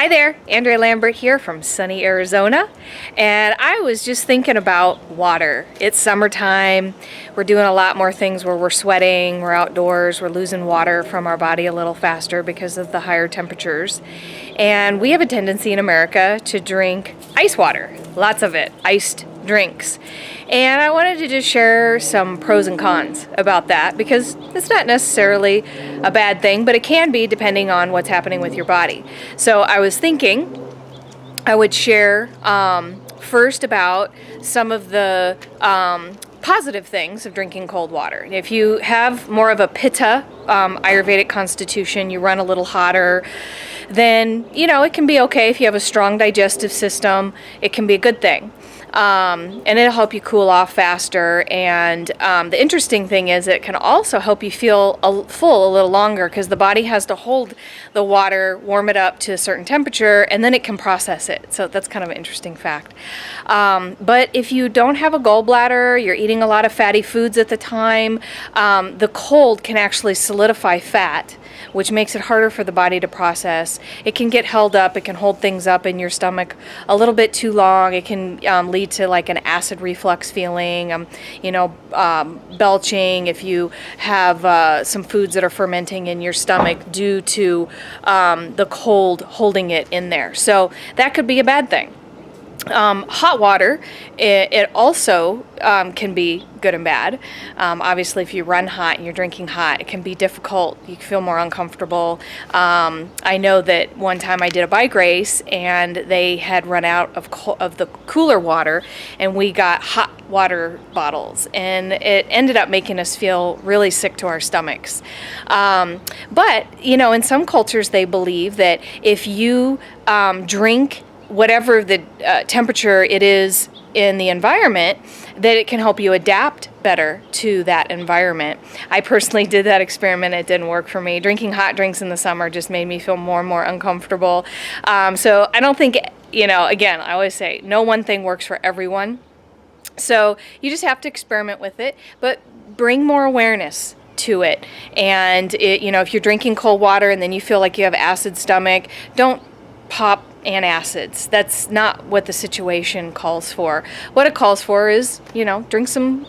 Hi there, Andrea Lambert here from sunny Arizona, and I was just thinking about water. It's summertime, we're doing a lot more things where we're sweating, we're outdoors, we're losing water from our body a little faster because of the higher temperatures. And we have a tendency in America to drink ice water, lots of it, iced drinks. And I wanted to just share some pros and cons about that because it's not necessarily a bad thing, but it can be depending on what's happening with your body. So I was thinking I would share first about some of the positive things of drinking cold water. If you have more of a pitta, Ayurvedic constitution, you run a little hotter, then it can be okay. If you have a strong digestive system, it can be a good thing. And it'll help you cool off faster, and the interesting thing is it can also help you feel full a little longer because the body has to hold the water, warm it up to a certain temperature, and then it can process it. So that's kind of an interesting fact. But if you don't have a gallbladder, you're eating a lot of fatty foods at the time, the cold can actually solidify fat, which makes it harder for the body to process. It can get held up, it can hold things up in your stomach a little bit too long. It can lead to like an acid reflux feeling, belching if you have some foods that are fermenting in your stomach due to the cold holding it in there. So that could be a bad thing. Hot water, it also can be good and bad. Obviously, if you run hot and you're drinking hot, it can be difficult. You can feel more uncomfortable. I know that one time I did a bike race and they had run out of the cooler water, and we got hot water bottles, and it ended up making us feel really sick to our stomachs. But in some cultures, they believe that if you drink whatever the temperature it is in the environment, that it can help you adapt better to that environment. I personally did that experiment. It didn't work for me. Drinking hot drinks in the summer just made me feel more and more uncomfortable. So I don't think, again, I always say no one thing works for everyone. So you just have to experiment with it, but bring more awareness to it. And if you're drinking cold water and then you feel like you have acid stomach, don't pop antacids. That's not what the situation calls for. What it calls for is, drink some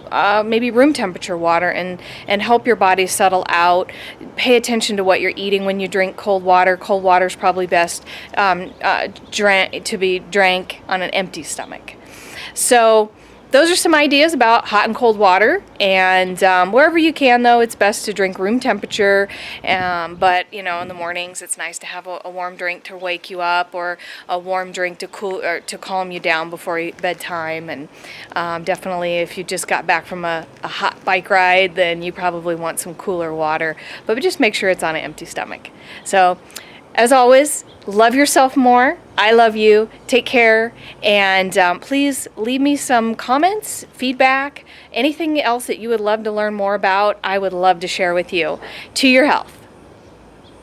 maybe room temperature water and help your body settle out. Pay attention to what you're eating when you drink cold water. Cold water is probably best to be drank on an empty stomach. So those are some ideas about hot and cold water, and wherever you can, though, it's best to drink room temperature, but in the mornings it's nice to have a warm drink to wake you up, or a warm drink to cool or to calm you down before bedtime. And definitely if you just got back from a hot bike ride, then you probably want some cooler water, but just make sure it's on an empty stomach. So as always, love yourself more. I love you. Take care. And please leave me some comments, feedback, anything else that you would love to learn more about. I would love to share with you. To your health.